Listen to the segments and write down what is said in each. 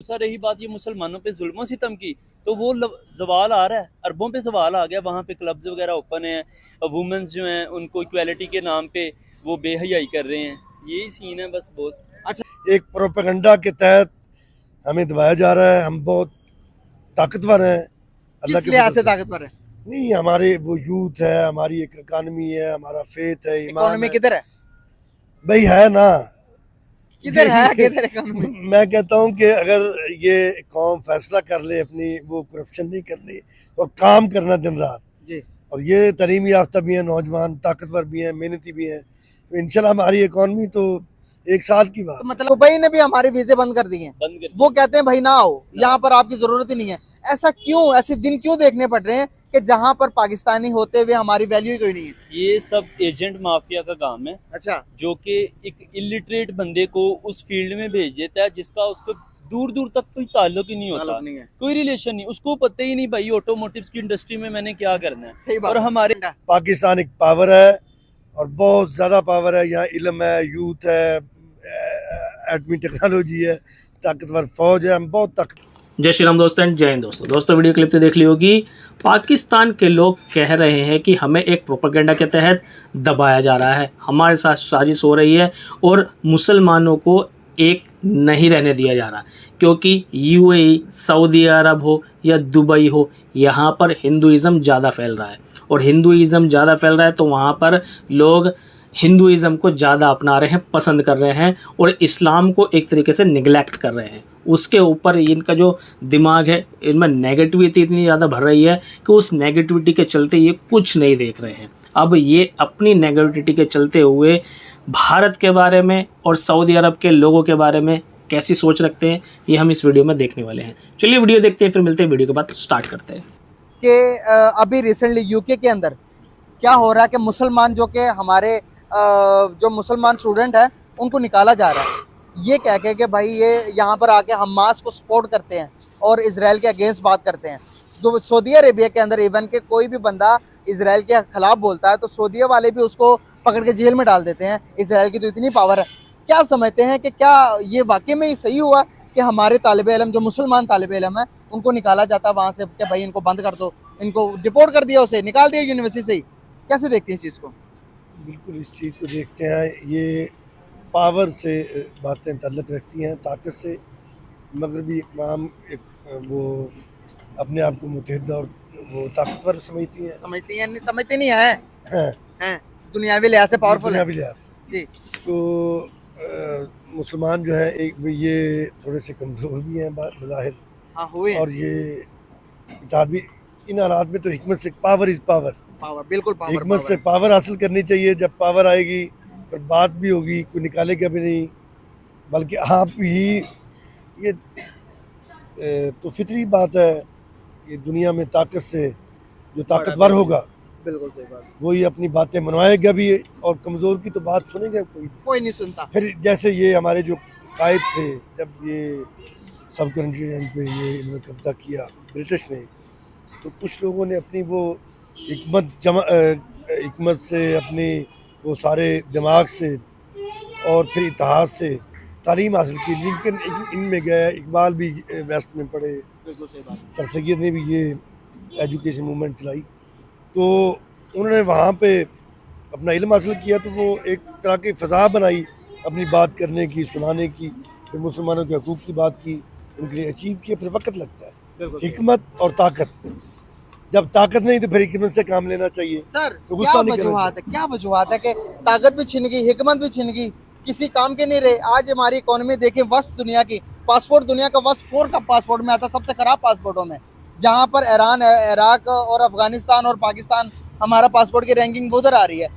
दूसरा रही बात ये मुसलमानों पे जुल्म सितम की, तो वो जवाल आ रहा है, अरबों पे जवाल आ गया। वहाँ पे क्लब्स वगैरह ओपन हैं, वुमेन्स जो हैं उनको इक्वालिटी के नाम पे वो बेहयाई कर रहे हैं। यही सीन है बस बॉस। अच्छा, एक प्रोपेगेंडा के तहत हमें दबाया जा रहा है। हम बहुत ताकतवर हैं, अल्लाह किस के लिहाज फजल से से। ताकतवर है? नहीं, हमारे वो यूथ है, हमारी एक इकानमी है, हमारा फेथ है, ईमान इकोनॉमी है। किधर है? भाई है ना, किधर है, किधर इकोनॉमी? मैं कहता हूँ कि अगर ये कौम फैसला कर ले अपनी, वो करप्शन नहीं करनी और काम करना दिन रात, जी। और ये तालीम याफ्ता भी हैं, नौजवान ताकतवर भी हैं, मेहनती भी हैं, तो इंशाल्लाह हमारी इकॉनमी तो 1 साल की बात। तो मतलब दुबई ने भी हमारे वीजे बंद कर दिए हैं। वो कहते हैं भाई ना आओ, यहाँ पर आपकी जरूरत ही नहीं है। ऐसा क्यों, ऐसे दिन क्यों देखने पड़ रहे हैं कि जहाँ पर पाकिस्तानी होते हुए हमारी वैल्यू ही कोई नहीं है? ये सब एजेंट माफिया का काम है। अच्छा। जो कि एक इलिटरेट बंदे को उस फील्ड में भेज देता है जिसका उसको दूर दूर तक कोई ताल्लुक ही नहीं होता, नहीं है। कोई रिलेशन नहीं, उसको पता ही नहीं भाई ऑटोमोटिव्स की इंडस्ट्री में मैंने क्या करना है। सही बात। और हमारे पाकिस्तान एक पावर है और बहुत ज़्यादा पावर है। यहाँ इल्म है, यूथ है, एटमी टेक्नोलॉजी है, ताकतवर फौज है, हम बहुत ताकत। जय श्री राम दोस्तों एंड जय हिंद दोस्तों वीडियो क्लिप तो देख ली होगी। पाकिस्तान के लोग कह रहे हैं कि हमें एक प्रोपेगेंडा के तहत दबाया जा रहा है, हमारे साथ साजिश हो रही है और मुसलमानों को एक नहीं रहने दिया जा रहा, क्योंकि यूएई, सऊदी अरब हो या दुबई हो, यहाँ पर हिंदुइज़्म ज़्यादा फैल रहा है और हिंदुइज़्म ज़्यादा फैल रहा है तो वहाँ पर लोग हिंदुइज़्म को ज़्यादा अपना रहे हैं, पसंद कर रहे हैं और इस्लाम को एक तरीके से निगलेक्ट कर रहे हैं। उसके ऊपर इनका जो दिमाग है, इनमें नेगेटिविटी इतनी ज़्यादा भर रही है कि उस नेगेटिविटी के चलते ये कुछ नहीं देख रहे हैं। अब ये अपनी नेगेटिविटी के चलते हुए भारत के बारे में और सऊदी अरब के लोगों के बारे में कैसी सोच रखते हैं, ये हम इस वीडियो में देखने वाले हैं। चलिए वीडियो देखते हैं, फिर मिलते हैं वीडियो के बाद स्टार्ट करते हैं। कि अभी रिसेंटली यूके के अंदर क्या हो रहा है कि मुसलमान जो कि हमारे जो मुसलमान स्टूडेंट है उनको निकाला जा रहा है, ये कह के कि भाई ये यहाँ पर आके हमास को सपोर्ट करते हैं और इजराइल के अगेंस्ट बात करते हैं। जो सऊदी अरेबिया के अंदर इवन के कोई भी बंदा इजराइल के खिलाफ बोलता है तो सऊदी वाले भी उसको पकड़ के जेल में डाल देते हैं। इजराइल की तो इतनी पावर है। क्या समझते हैं कि क्या ये वाकई में ही सही हुआ कि हमारे तालिब इल्म जो मुसलमान तालिब इल्म है उनको निकाला जाता है वहाँ से कि भाई इनको बंद कर दो, इनको डिपोर्ट कर दिया, उसे निकाल दिया यूनिवर्सिटी से ही? कैसे देखते हैं इस चीज़ को? बिल्कुल इस चीज़ को देखते हैं, ये पावर से बातें ताल्लुक़ रखती हैं, ताकत से। मगरबी इक़वाम एक वो अपने आप को मुतहद और वो ताकतवर समझती हैं। समझती नहीं है दुनियावी लिहाज से पावरफुल है। दुनियावी लिहाज से जी। तो मुसलमान जो है एक ये थोड़े से कमज़ोर भी हैं बज़ाहिर। हाँ हुए हैं। और ये इताद भी इन हालात में तो हिकमत से, पावर इज़ पावर, बिल्कुल पावर, हिकमत से पावर हासिल करनी चाहिए। जब पावर आएगी तो बात भी होगी, कोई निकालेगा भी नहीं, बल्कि आप ही ये तो फितरी बात है। ये दुनिया में ताकत से जो ताकतवर होगा, बिल्कुल सही बात, वही अपनी बातें मनवाएगा भी, और कमज़ोर की तो बात सुनेगा कोई नहीं सुनता। फिर जैसे ये हमारे जो कायद थे, जब ये सब कॉन्टिनेंट पे ये इन्होंने कब्जा किया ब्रिटिश ने, तो कुछ लोगों ने अपनी वो हिकमत से, अपनी वो सारे दिमाग से और फिर इतिहाद से तालीम हासिल की। लिंकन इनमें गया, इकबाल भी वेस्ट में पढ़े, सर सैयद ने भी ये एजुकेशन मूवमेंट चलाई, तो उन्होंने वहाँ पे अपना इल्म हासिल किया, तो वो एक तरह की फ़ज़ा बनाई अपनी बात करने की, सुनाने की। फिर मुसलमानों के हकूक़ की बात की, उनके लिए अचीव किया। फिर वक्त लगता है, हिकमत और ताकत। जब ताकत नहीं तो फिर हिकमत से काम लेना चाहिए। सर तो गुस्सा नहीं क्या वजूहत है कि ताकत भी छिन गई, हिकमत भी छिन गई, किसी काम के नहीं रहे। आज हमारी इकोनॉमी देखें, वस्त दुनिया की, पासपोर्ट दुनिया का वस्त 4 का पासपोर्ट में आता, सबसे खराब पासपोर्टों में, जहाँ पर ईरान, इराक और अफगानिस्तान और पाकिस्तान हमारा पासपोर्ट की रैंकिंग उधर आ रही है।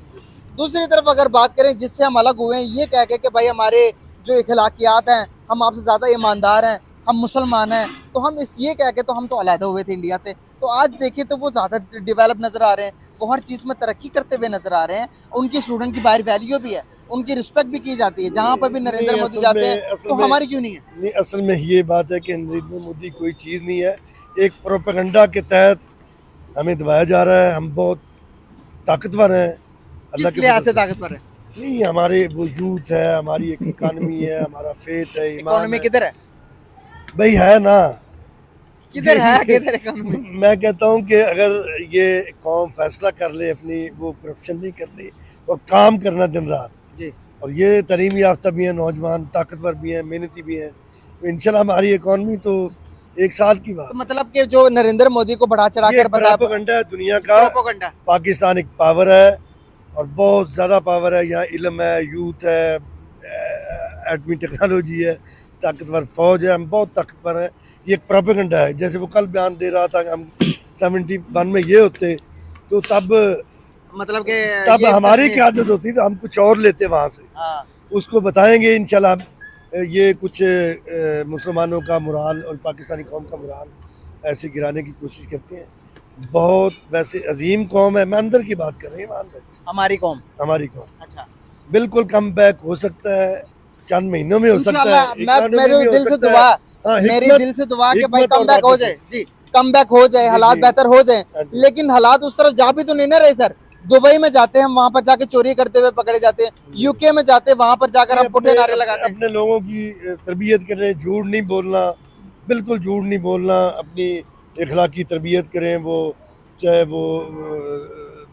दूसरी तरफ अगर बात करें जिससे हम अलग हुए हैं, ये कह के कि भाई हमारे जो इखलाकियात हैं, हम आपसे ज़्यादा ईमानदार हैं, हम मुसलमान हैं, तो हम इस ये कह के तो हम तो अलहदा हुए थे इंडिया से। तो आज देखिए तो वो ज़्यादा डेवलप नज़र आ रहे हैं, वो हर चीज़ में तरक्की करते हुए नज़र आ रहे हैं। उनकी स्टूडेंट की बाहर वैल्यू भी है, उनकी रिस्पेक्ट भी की जाती है। जहाँ पर भी नरेंद्र मोदी जाते हैं तो हमारी क्यों नहीं है? नहीं, असल में ये बात है कि नरेंद्र मोदी कोई चीज़ नहीं है। एक प्रोपेगेंडा के तहत हमें दबाया जा रहा है। हम बहुत ताकतवर हैं, अल्लाह के लिहाज से ताकतवर है। नहीं, हमारे वो यूथ है, हमारी एक इकानमी है, हमारा फेथ है, ईमान इकोनॉमी है। किधर है? भाई है ना, किधर है किधर इकोनॉमी? मैं कहता हूँ कि अगर ये कौम फैसला कर ले अपनी, वो करप्शन नहीं कर ले और काम करना दिन रात, जी और ये तालीम याफ्ता भी हैं, नौजवान ताकतवर भी हैं, मेहनती भी हैं, तो इंशाल्लाह हमारी इकॉनमी तो 1 साल की बात। तो मतलब कि जो नरेंद्र मोदी को बढ़ा चढ़ा ये कर बताया प्रोपेगेंडा है दुनिया का। प्रोपेगेंडा। पाकिस्तान एक पावर है और बहुत ज़्यादा पावर है। यहाँ इल्म है, यूथ है, एटमी टेक्नोलॉजी है, ताकतवर फौज है, हम बहुत ताकतवर हैं। ये एक प्रोपेगेंडा है। जैसे वो कल बयान दे रहा था कि हम 71 में ये होते तो तब मतलब कि तब ये हमारी कश्मीर- क्या आदत होती तो हम कुछ और लेते वहाँ से। हाँ, उसको बताएंगे इंशाल्लाह। ये कुछ मुसलमानों का मुराल और पाकिस्तानी कौम का मुराल ऐसे गिराने की कोशिश करते हैं। बहुत वैसे अजीम कौम है। मैं अंदर की बात कर रही हूँ, अंदर हमारी कौम। हमारी कौम अच्छा बिल्कुल कम बैक हो सकता है, चंद महीनों में हो सकता इंशाल्लाह, है। मैं इकोनॉमी मेरे में हो दिल से सकता है। दुआ, हाँ, मेरी हिकमत- दिल से दुआ कि भाई हिकमत कम और बैक हो बाकी जाए से। जी, कम बैक हो जाए, जी, हालात जी। बेहतर हो जाए। हाँ जी। लेकिन हालात उस तरफ जा भी तो नहीं ना रहे सर। दुबई में जाते हैं, हम वहां पर जाके चोरी करते हुए पकड़े जाते हैं। यूके में जाते हैं, वहां पर जाकर हम पुट्ठे नारे लगाते हैं। अपने लोगों की तरबियत करें, झूठ नहीं बोलना, बिल्कुल झूठ नहीं बोलना, अपनी इखलाकी तरबियत करें। वो चाहे वो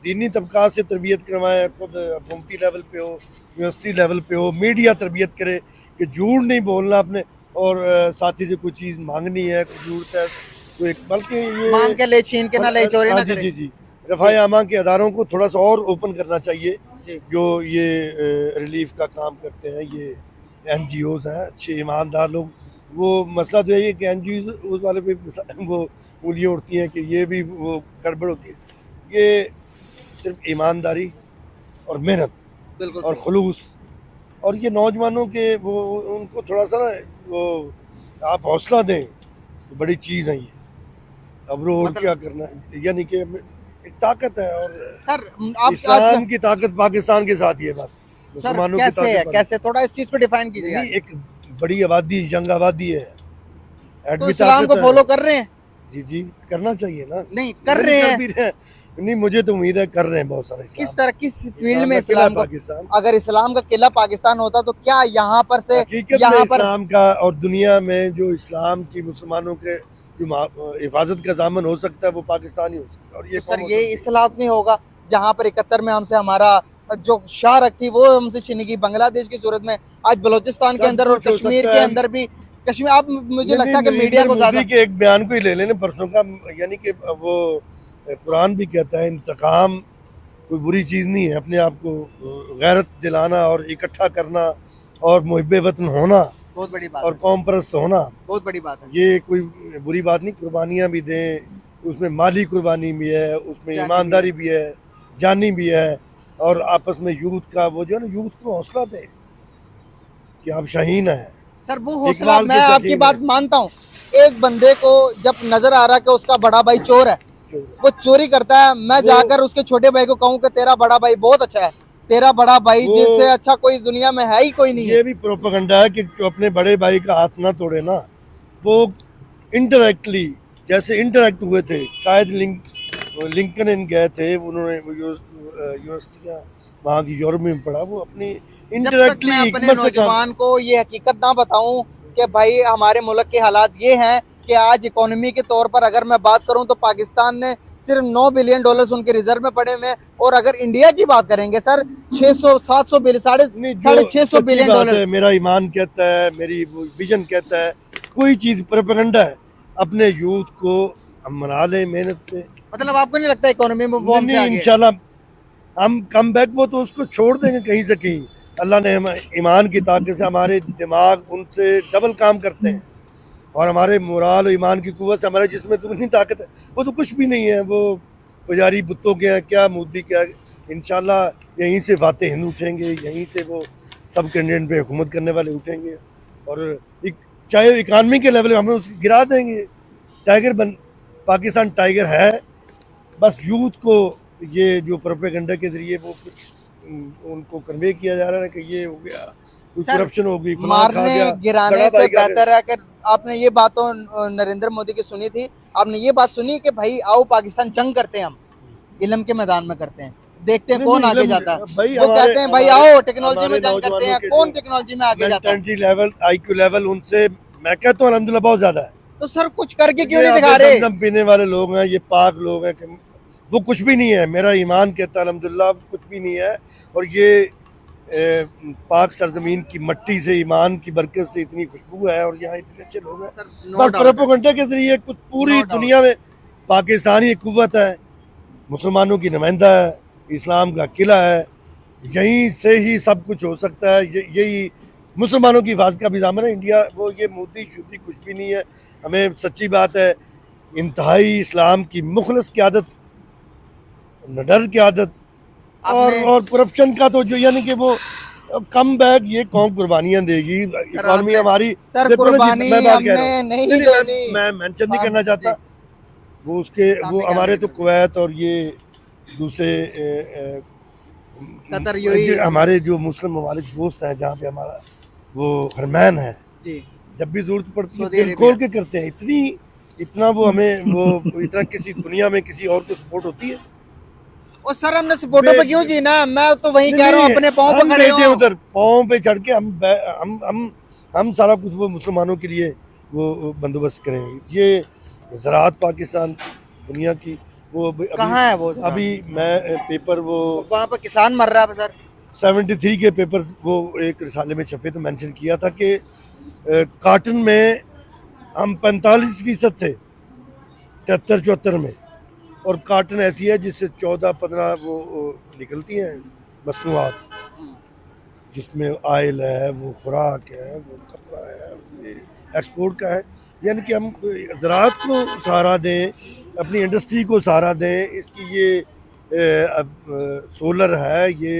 दीनी तबका से तरबियत करवाएं, खुद हुकूमती लेवल पे हो, यूनिवर्सिटी लेवल पे हो, मीडिया तरबियत करे कि झूठ नहीं बोलना अपने, और साथी से कोई चीज़ मांगनी है, कोई जरूरत है तो एक, बल्कि ये मांग के ले, छीन के ना ले, चोरी ना जी करे। जी जी रफ़ाए आमा के अदारों को थोड़ा सा और ओपन करना चाहिए, जी जो ये रिलीफ का काम करते हैं। ये NGOs हैं, अच्छे ईमानदार लोग। वो मसला तो यही है कि NGOs वाले पे वो उंगलियाँ उठती हैं कि ये भी वो गड़बड़ होती है। ये सिर्फ ईमानदारी और मेहनत बिल्कुल और सही। खुलूस, और ये नौजवानों के वो उनको थोड़ा सा ना वो आप हौसला दें, तो बड़ी चीज़ है ये। अब और मतलब- क्या करना है, यानी कि एक ताकत है। और सर आप इस्लाम की ताकत पाकिस्तान के साथ ही है बस। सर मुसलमानों की कैसे है, ताकत कैसे थोड़ा इस चीज को डिफाइन कीजिए। नहीं, एक बड़ी आबादी, यंग आबादी है, तो एडमी इस्लाम को ताकत है। फॉलो कर रहे हैं? जी जी करना चाहिए ना। नहीं कर रहे हैं। भी रहे हैं। नहीं, मुझे तो उम्मीद है कर रहे हैं बहुत सारे। किस तरह, किस फील्ड में का किला इस्लाम को, पाकिस्तान, अगर इस्लाम का किला पाकिस्तान होता तो क्या यहाँ पर से, हकीकत में यहाँ पर इस्लाम का और दुनिया में जो इस्लाम की मुसलमानों के जो हिफाजत का दामन हो सकता है वो पाकिस्तान ही हो सकता है। और ये तो सर कौन हो ये सकती है? इस हालात में होगा जहाँ पर 71 में हमसे हमारा जो शाह थी वो हमसे छिनी गई, बांग्लादेश की सूरत में आज बलूचिस्तान के सब अंदर और कुछ हो कश्मीर सकता के है। अंदर भी, कश्मीर आप मुझे लगता है कि नहीं, मीडिया को नरेंद्र ज्यादा मोदी के एक बयान को ही ले लेने परसों का, यानी कि वो कुरान भी कहता है इंतकाम कोई बुरी चीज़ नहीं है। अपने आप को गैरत दिलाना और इकट्ठा करना और मुहिब वतन होना बहुत बड़ी बात और है, कौम परस्त होना, बहुत बड़ी बात है। ये कोई बुरी बात नहीं। कुर्बानियाँ भी दें, उसमें माली कुर्बानी भी है, उसमें जानी ईमानदारी भी है, जानी भी है। और आपस में यूथ का वो जो है ना, यूथ को हौसला दें कि आप शाहीन हैं। सर वो हौसला इकबाल के मैं आपकी शकीन बात है। मानता हूँ। एक बंदे को जब नजर आ रहा है कि उसका बड़ा भाई चोर है, वो चोरी करता है, मैं जाकर उसके छोटे भाई को कहूँ कि तेरा बड़ा भाई बहुत अच्छा है, तेरा बड़ा भाई वो- जिससे अच्छा कोई दुनिया में है ही कोई नहीं है। ये भी प्रोपेगेंडा है कि जो अपने बड़े भाई का हाथ ना तोड़े ना, वो इंटरेक्टली जैसे इंटरेक्ट हुए थे। कायद लिंकन इन गए थे, उन्होंने यूनिवर्सिटियाँ वहाँ की यूरोप में पढ़ा, वो अपनी जब तक इंटरेक्टली मैं अपने नौजवान को ये हकीकत ना बताऊं कि भाई हमारे मुल्क के हालात ये हैं कि आज इकोनॉमी के तौर पर अगर मैं बात करूं तो पाकिस्तान ने सिर्फ $9 बिलियन उनके रिजर्व में पड़े हुए हैं, और अगर इंडिया की बात करेंगे सर 600-700 बिलियन, साढ़े 600 बिलियन डॉलर। मेरा ईमान कहता है, मेरी विजन कहता है, कोई चीज़ प्रोपेगेंडा है। अपने यूथ को हम मना लें मेहनत पे। मतलब आपको नहीं लगता इकोनॉमी में वो हमसे आगे है? इंशाल्लाह हम कम बैक, वो तो उसको छोड़ देंगे कहीं से कहीं। अल्लाह ने हम ईमान की ताकत से, हमारे दिमाग उनसे डबल काम करते हैं, और हमारे मोराल और ईमान की कुव्वत से हमारे जिसमें तो इतनी ताकत है, वो तो कुछ भी नहीं है। वो पुजारी बुतों के हैं क्या, मोदी क्या। इंशाल्लाह यहीं से फातेह हिंद उठेंगे, यहीं से वो सब कैंडिडेट पे हुकूमत करने वाले उठेंगे, और चाहे इकानमी के लेवल हमें उसको गिरा देंगे। टाइगर पाकिस्तान टाइगर है। बस यूथ को ये जो प्रोपेगेंडा के जरिए वो कुछ उनको कन्वे किया जा रहा है कि ये हो गया, कुछ सर, करप्शन हो गई, फलां खा मारने गया, गिराने बड़ा से भाई का बेहतर है। अगर आपने ये बात तो नरेंद्र मोदी की सुनी थी, आपने ये बात सुनी कि भाई आओ पाकिस्तान जंग करते हैं, हम इल्म के मैदान में करते हैं, देखते हैं नहीं, कौन नहीं, आगे इल्म- जाता है। भाई वो हमारे- कहते हैं भाई हमारे- आओ टेक्नोलॉजी में हमारे जंग करते हैं, नौजवानों के कौन जो टेक्नोलॉजी में आगे जाता है। मेंटेलिटी लेवल, IQ लेवल उनसे मैं कहता हूँ अल्हम्दुलिल्लाह बहुत ज्यादा है। तो सर कुछ करके क्यों ये नहीं दिखा आगे रहे? दम पीने वाले लोग हैं, ये पाक लोग हैं, वो कुछ भी नहीं है। मेरा ईमान कहता है अल्हम्दुलिल्लाह कुछ भी नहीं है। और ये पाक सरजमीन की मट्टी से, ईमान की बरकत से इतनी खुशबू है और यहाँ इतने अच्छे लोग हैं। सर नो बस डाउट, प्रोपेगेंडा के जरिए कुछ पूरी No doubt. दुनिया में पाकिस्तानी कुव्वत है, मुसलमानों की नुमाइंदा है, इस्लाम का किला है, यहीं से ही सब कुछ हो सकता है। यही मुसलमानों की हिफाजत का भी दामन है। इंडिया वो ये मोदी शुदी कुछ भी नहीं है। हमें सच्ची बात है, इंतहाई इस्लाम की मुखलस क़यादत, निडर क़यादत और करप्शन का तो जो यानी कि वो कम बैक ये कौन कुर्बानियां देगी। इकॉनमी हमारी सर देखो ना जी, कुर्बानी मैं बात कह रहा हमने हूँ। नहीं नहीं, लेनी। मैं मेंशन नहीं करना चाहता वो उसके वो सामने हमारे कैमरे तो कुवैत और ये दूसरे कतर यूएई हमारे जो मुस्लिम ममालिक दोस्त हैं जहाँ पे हमारा वो हरमैन है, जी, जब भी जरूरत पड़ती है सऊदी दिल अरेबिया। खोल के करते हैं। इतना वो हमें वो इतना किसी दुनिया में किसी और को सपोर्ट होती है। और सर हमने सपोर्टों पे क्यों जीना? मैं तो वही कह रहा हूँ, अपने पाँव पे हम खड़े भेजे हो। उधर पाँव पे चढ़ के हम सारा कुछ वो मुसलमानों के लिए वो बंदोबस्त करेंगे। ये ज़राअत पाकिस्तान दुनिया की वो कहाँ है वो? अभी मैं पेपर वो वहाँ पे किसान मर रहा है सर। 73 के पेपर वो एक रिसाले में छपे तो मेंशन किया था कि काटन में हम 45% थे 73-74 में, और काटन ऐसी है जिससे 14-15 वो निकलती हैं मसनूआत, जिसमें आयल है, वो खुराक है, वो कपड़ा है, ये एक्सपोर्ट का है। यानी कि हम ज़राअत को सहारा दें, अपनी इंडस्ट्री को सहारा दें। इसकी ये अब सोलर है, ये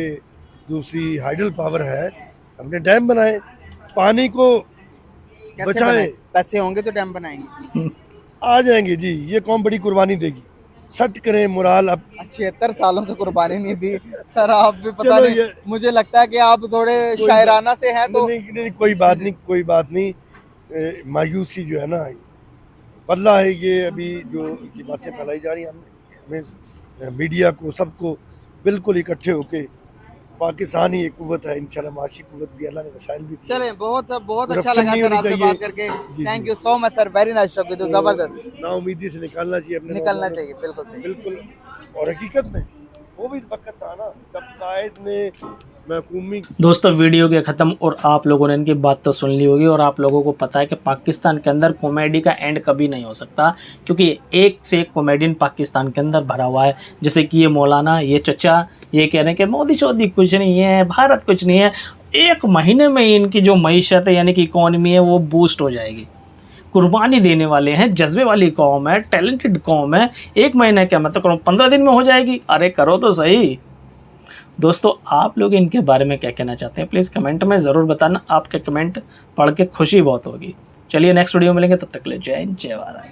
दूसरी हाइडल पावर है, हमने डैम बनाए, पानी को कैसे बचाएं। बनाए? पैसे होंगे तो डैम बनाएंगे। आ जाएंगे जी, ये कौन बड़ी कुर्बानी देगी। सट करें मुराल अब 76 सालों से कुर्बानी नहीं दी सर। आप भी पता चलो नहीं, ये- मुझे लगता है कि आप थोड़े शायराना से हैं तो नहीं, कोई बात नहीं, कोई बात नहीं। मायूसी जो है ना, बदला है ये अभी जो ये बातें फैलाई जा रही हैं। हमें मीडिया को सबको बिल्कुल इकट्ठे होके, पाकिस्तान ही एक कुव्वत है, इंशाल्लाह माशी कुव्वत भी अल्लाह ने वसाइल भी दिए। चलें, बहुत अच्छा करप्शन लगा नहीं सर होनी आपसे चाहिए। बात करके। जी, थैंक जी। You so much sir, very nice talk with you, जबरदस्त। ना उम्मीदी से निकालना चाहिए अपने निकलना नौजवानों चाहिए, बिल्कुल सही। को। बिल्कुल। और हकीकत में वो भी वक्त था ना जब कायद ने महकूमी दोस्तों वीडियो के ख़त्म, और आप लोगों ने इनकी बात तो सुन ली होगी, और आप लोगों को पता है कि पाकिस्तान के अंदर कॉमेडी का एंड कभी नहीं हो सकता, क्योंकि एक से एक कॉमेडियन पाकिस्तान के अंदर भरा हुआ है। जैसे कि ये मौलाना, ये चचा, ये कह रहे हैं कि मोदी शोदी कुछ नहीं है, भारत कुछ नहीं है। एक महीने में इनकी जो मईशत है यानी कि इकॉनमी है वो बूस्ट हो जाएगी। कुर्बानी देने वाले हैं, जज्बे वाली कौम है, टैलेंटेड कौम है। एक महीने क्या मतलब करो, 15 दिन में हो जाएगी। अरे करो तो सही। दोस्तों आप लोग इनके बारे में क्या कहना चाहते हैं प्लीज़ कमेंट में ज़रूर बताना। आपके कमेंट पढ़ के खुशी बहुत होगी। चलिए नेक्स्ट वीडियो मिलेंगे, तब तक के लिए जय हिंद, जय भारत।